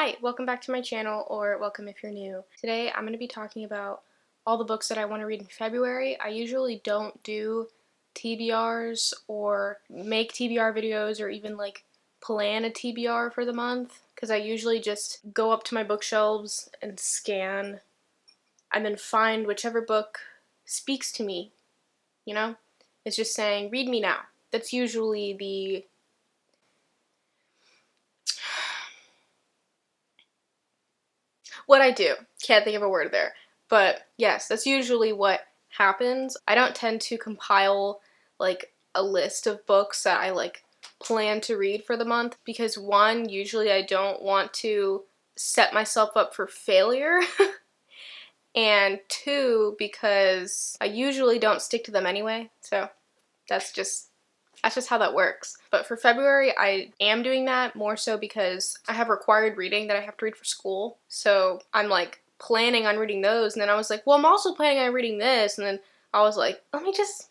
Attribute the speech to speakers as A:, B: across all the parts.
A: Hi, welcome back to my channel, or welcome if you're new. Today I'm going to be talking about all the books that I want to read in February. I usually don't do TBRs or make TBR videos or even like plan a TBR for the month because I usually just go up to my bookshelves and scan and then find whichever book speaks to me, you know? It's just saying, read me now. That's usually what I do. Can't think of a word there. But yes, that's usually what happens. I don't tend to compile like a list of books that I like plan to read for the month because one, usually I don't want to set myself up for failure. And two, because I usually don't stick to them anyway. So that's just how that works. But for February, I am doing that more so because I have required reading that I have to read for school. So I'm like planning on reading those, and then I was like, well, I'm also planning on reading this, and then I was like, let me just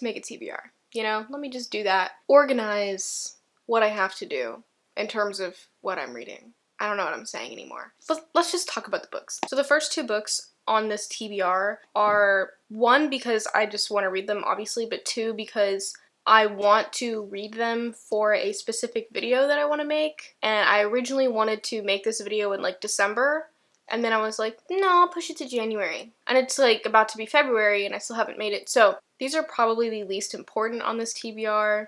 A: make it TBR. You know, let me just do that. Organize what I have to do in terms of what I'm reading. I don't know what I'm saying anymore. But let's just talk about the books. So the first two books on this TBR are, one, because I just want to read them, obviously, but two, because I want to read them for a specific video that I want to make. And I originally wanted to make this video in like December, and then I was like, no, I'll push it to January. And it's like about to be February and I still haven't made it. So these are probably the least important on this TBR.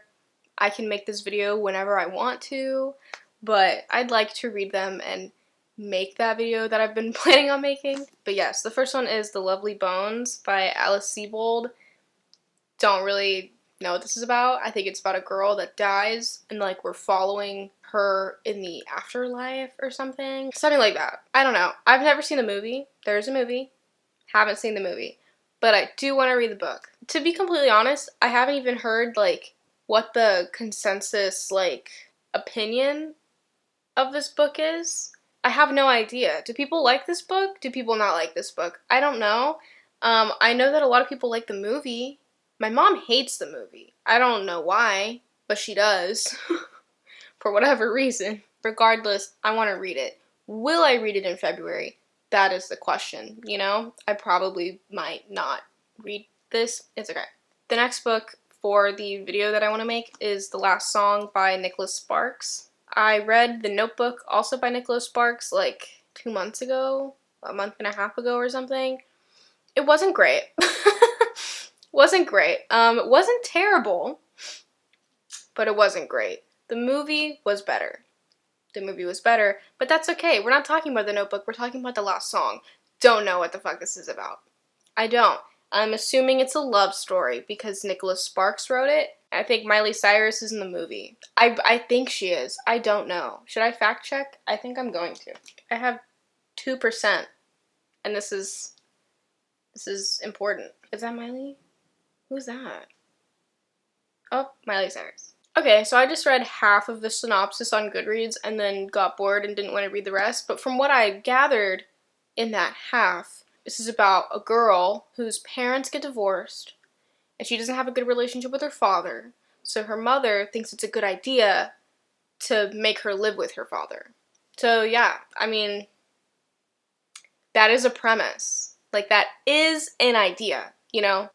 A: I can make this video whenever I want to, but I'd like to read them and make that video that I've been planning on making. But yes, the first one is The Lovely Bones by Alice Sebold. Don't really know what this is about. I think it's about a girl that dies and like we're following her in the afterlife or something. Something like that. I don't know. I've never seen the movie. There's a movie. Haven't seen the movie. But I do want to read the book. To be completely honest, I haven't even heard like what the consensus like opinion of this book is. I have no idea. Do people like this book? Do people not like this book? I don't know. I know that a lot of people like the movie. My mom hates the movie. I don't know why, but she does. For whatever reason. Regardless, I want to read it. Will I read it in February? That is the question, you know? I probably might not read this. It's okay. The next book for the video that I want to make is The Last Song by Nicholas Sparks. I read The Notebook, also by Nicholas Sparks, like 2 months ago, a month and a half ago or something. It wasn't great. Wasn't great. It wasn't terrible, but it wasn't great. The movie was better. But that's okay. We're not talking about The Notebook, we're talking about The Last Song. Don't know what the fuck this is about. I don't. I'm assuming it's a love story because Nicholas Sparks wrote it. I think Miley Cyrus is in the movie. I think she is. I don't know. Should I fact check? I think I'm going to. I have 2%, and this is important. Is that Miley? Who's that? Oh, Miley Cyrus. Okay, so I just read half of the synopsis on Goodreads and then got bored and didn't want to read the rest, but from what I gathered in that half, this is about a girl whose parents get divorced and she doesn't have a good relationship with her father, so her mother thinks it's a good idea to make her live with her father. So yeah, I mean, that is a premise. Like, that is an idea, you know?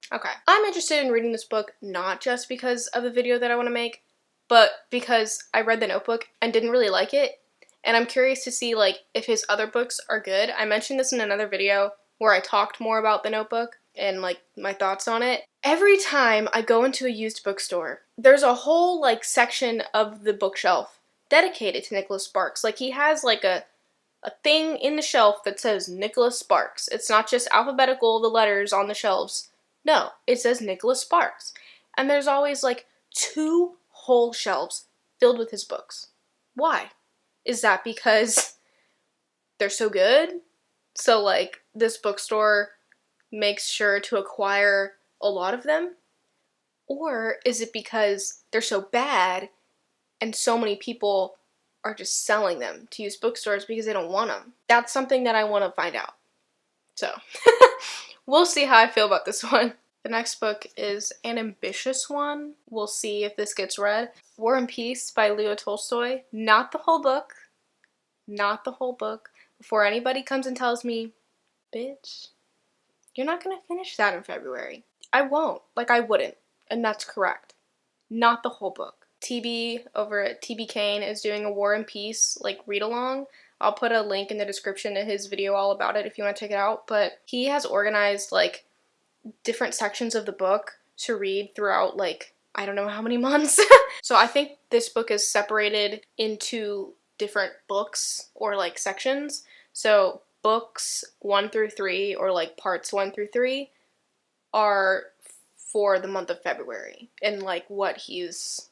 A: Okay. I'm interested in reading this book not just because of the video that I want to make, but because I read The Notebook and didn't really like it, and I'm curious to see like if his other books are good. I mentioned this in another video where I talked more about The Notebook and like my thoughts on it. Every time I go into a used bookstore, there's a whole like section of the bookshelf dedicated to Nicholas Sparks. Like, he has like a thing in the shelf that says Nicholas Sparks. It's not just alphabetical, the letters on the shelves. No, it says Nicholas Sparks. And there's always like 2 whole shelves filled with his books. Why? Is that because they're so good? So like this bookstore makes sure to acquire a lot of them? Or is it because they're so bad and so many people are just selling them to used bookstores because they don't want them? That's something that I want to find out. So, we'll see how I feel about this one. The next book is an ambitious one. We'll see if this gets read. War and Peace by Leo Tolstoy. Not the whole book. Not the whole book. Before anybody comes and tells me, bitch, you're not gonna finish that in February. I won't. Like, I wouldn't. And that's correct. Not the whole book. TB over at TB Kane is doing a War and Peace, like, read-along. I'll put a link in the description to his video all about it if you want to check it out. But he has organized, like, different sections of the book to read throughout, like, I don't know how many months. So I think this book is separated into different books or, like, sections. So books 1 through 3, or, like, parts 1 through 3, are for the month of February and, like, what he's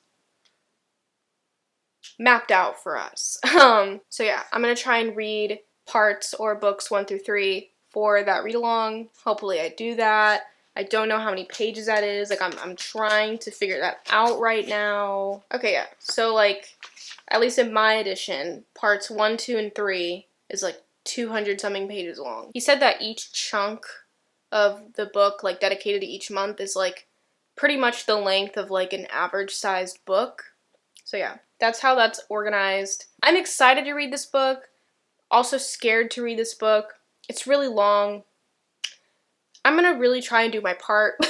A: mapped out for us. So yeah, I'm gonna try and read parts or books 1 through 3 for that read-along. Hopefully I do that. I don't know how many pages that is. Like, I'm trying to figure that out right now. Okay, yeah. So, like, at least in my edition, parts 1, 2, and 3 is, like, 200-something pages long. He said that each chunk of the book, like, dedicated to each month is, like, pretty much the length of, like, an average-sized book. So, yeah. That's how that's organized. I'm excited to read this book. Also scared to read this book. It's really long. I'm gonna really try and do my part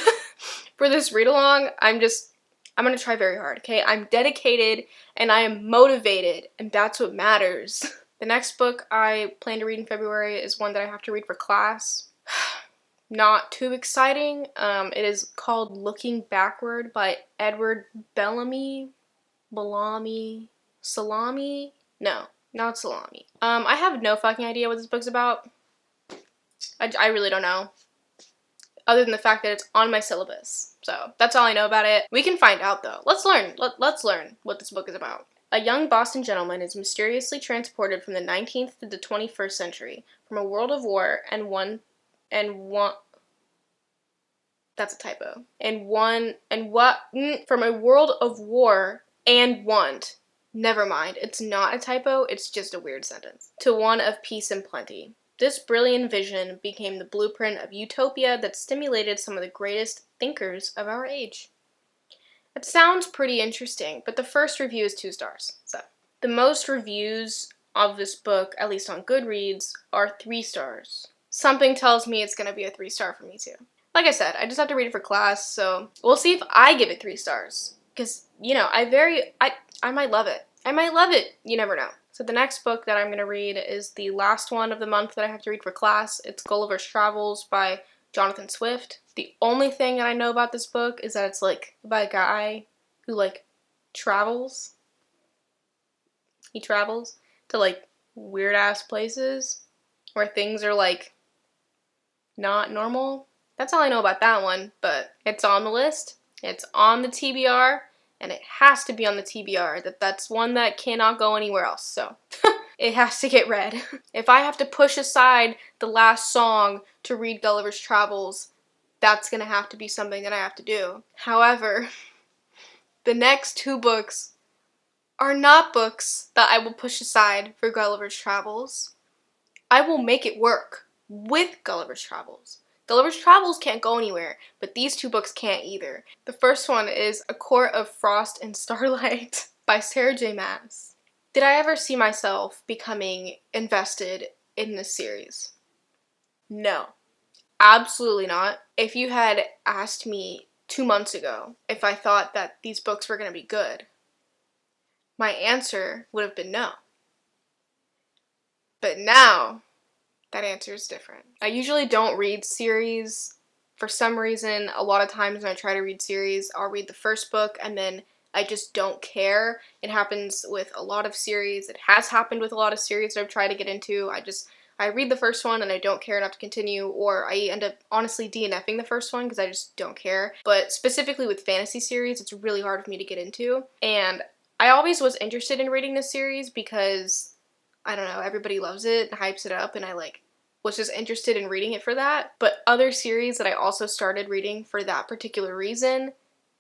A: for this read-along. I'm gonna try very hard, okay? I'm dedicated and I am motivated, and that's what matters. The next book I plan to read in February is one that I have to read for class. Not too exciting. It is called Looking Backward by Edward Bellamy. Salami? No, not Salami. I have no fucking idea what this book's about. I really don't know. Other than the fact that it's on my syllabus. So, that's all I know about it. We can find out, though. Let's learn. Let's learn what this book is about. A young Boston gentleman is mysteriously transported from the 19th to the 21st century, from a world of war that's a typo. From a world of war and want. Never mind, it's not a typo, it's just a weird sentence. To one of peace and plenty. This brilliant vision became the blueprint of utopia that stimulated some of the greatest thinkers of our age. It sounds pretty interesting, but the first review is 2 stars. So, the most reviews of this book, at least on Goodreads, are 3 stars. Something tells me it's gonna be a 3-star for me too. Like I said, I just have to read it for class, so we'll see if I give it 3 stars. Because, you know, I might love it. I might love it. You never know. So the next book that I'm going to read is the last one of the month that I have to read for class. It's Gulliver's Travels by Jonathan Swift. The only thing that I know about this book is that it's, like, by a guy who, like, travels. He travels to, like, weird-ass places where things are, like, not normal. That's all I know about that one, but it's on the list. It's on the TBR, and it has to be on the TBR. That's one that cannot go anywhere else, so it has to get read. If I have to push aside the last song to read Gulliver's Travels, that's gonna have to be something that I have to do. However, the next 2 books are not books that I will push aside for Gulliver's Travels. I will make it work with Gulliver's Travels. Gulliver's Travels can't go anywhere, but these 2 books can't either. The first one is A Court of Frost and Starlight by Sarah J. Maas. Did I ever see myself becoming invested in this series? No. Absolutely not. If you had asked me 2 months ago if I thought that these books were going to be good, my answer would have been no. But now, that answer is different. I usually don't read series. For some reason, a lot of times when I try to read series, I'll read the first book and then I just don't care. It happens with a lot of series. It has happened with a lot of series that I've tried to get into. I read the first one and I don't care enough to continue, or I end up honestly DNFing the first one because I just don't care. But specifically with fantasy series, it's really hard for me to get into. And I always was interested in reading this series because, I don't know, everybody loves it and hypes it up, and I was just interested in reading it for that. But other series that I also started reading for that particular reason,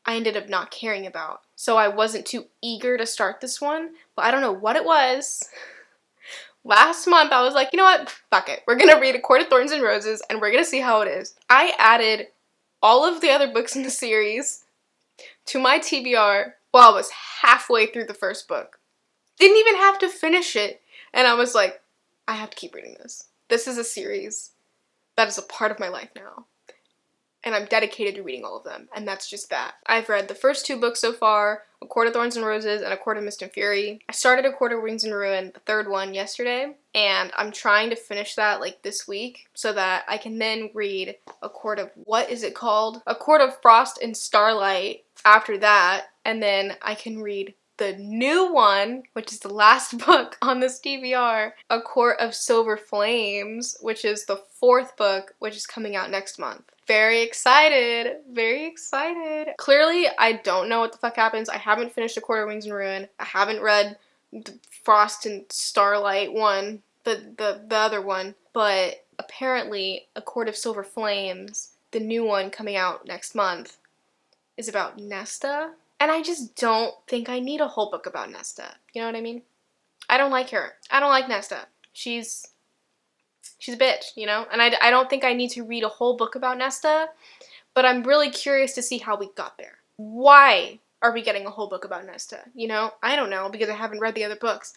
A: I ended up not caring about. So I wasn't too eager to start this one, but I don't know what it was. Last month I was like, you know what, fuck it. We're gonna read A Court of Thorns and Roses and we're gonna see how it is. I added all of the other books in the series to my TBR while I was halfway through the first book. Didn't even have to finish it. And I was like, I have to keep reading this. This is a series that is a part of my life now. And I'm dedicated to reading all of them, and that's just that. I've read the first 2 books so far, A Court of Thorns and Roses and A Court of Mist and Fury. I started A Court of Wings and Ruin, the 3rd one, yesterday, and I'm trying to finish that like this week so that I can then read A Court of, what is it called? A Court of Frost and Starlight after that, and then I can read the new one, which is the last book on this TBR, A Court of Silver Flames, which is the 4th book, which is coming out next month. Very excited. Very excited. Clearly, I don't know what the fuck happens. I haven't finished A Court of Wings and Ruin. I haven't read the Frost and Starlight one, the other one. But apparently, A Court of Silver Flames, the new one coming out next month, is about Nesta. And I just don't think I need a whole book about Nesta. You know what I mean? I don't like her. I don't like Nesta. She's a bitch, you know? And I don't think I need to read a whole book about Nesta, but I'm really curious to see how we got there. Why are we getting a whole book about Nesta? You know? I don't know, because I haven't read the other books.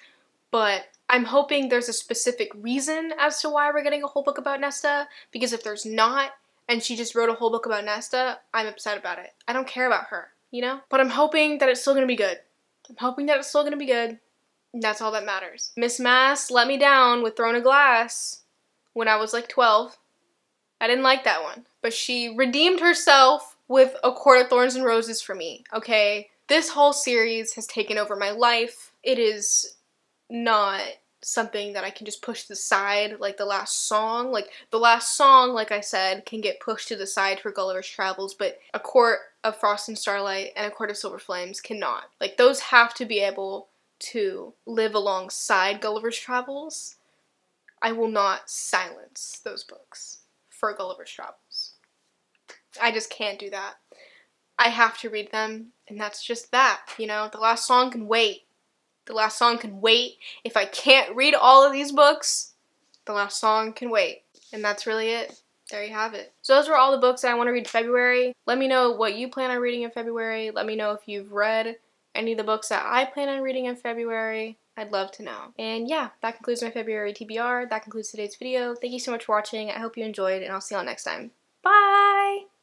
A: But I'm hoping there's a specific reason as to why we're getting a whole book about Nesta, because if there's not, and she just wrote a whole book about Nesta, I'm upset about it. I don't care about her, you know? But I'm hoping that it's still gonna be good. I'm hoping that it's still gonna be good, and that's all that matters. Miss Mass let me down with Throne of Glass when I was like 12. I didn't like that one. But she redeemed herself with A Court of Thorns and Roses for me, okay? This whole series has taken over my life. It is not something that I can just push to the side like the last song. Like, the last song, like I said, can get pushed to the side for Gulliver's Travels, but A Court of Frost and Starlight and A Court of Silver Flames cannot. Like, those have to be able to live alongside Gulliver's Travels. I will not silence those books for Gulliver's Travels. I just can't do that. I have to read them, and that's just that, you know? The last song can wait. The last song can wait. If I can't read all of these books, the last song can wait. And that's really it. There you have it. So those were all the books that I want to read in February. Let me know what you plan on reading in February. Let me know if you've read any of the books that I plan on reading in February. I'd love to know. And yeah, that concludes my February TBR. That concludes today's video. Thank you so much for watching. I hope you enjoyed, and I'll see y'all next time. Bye!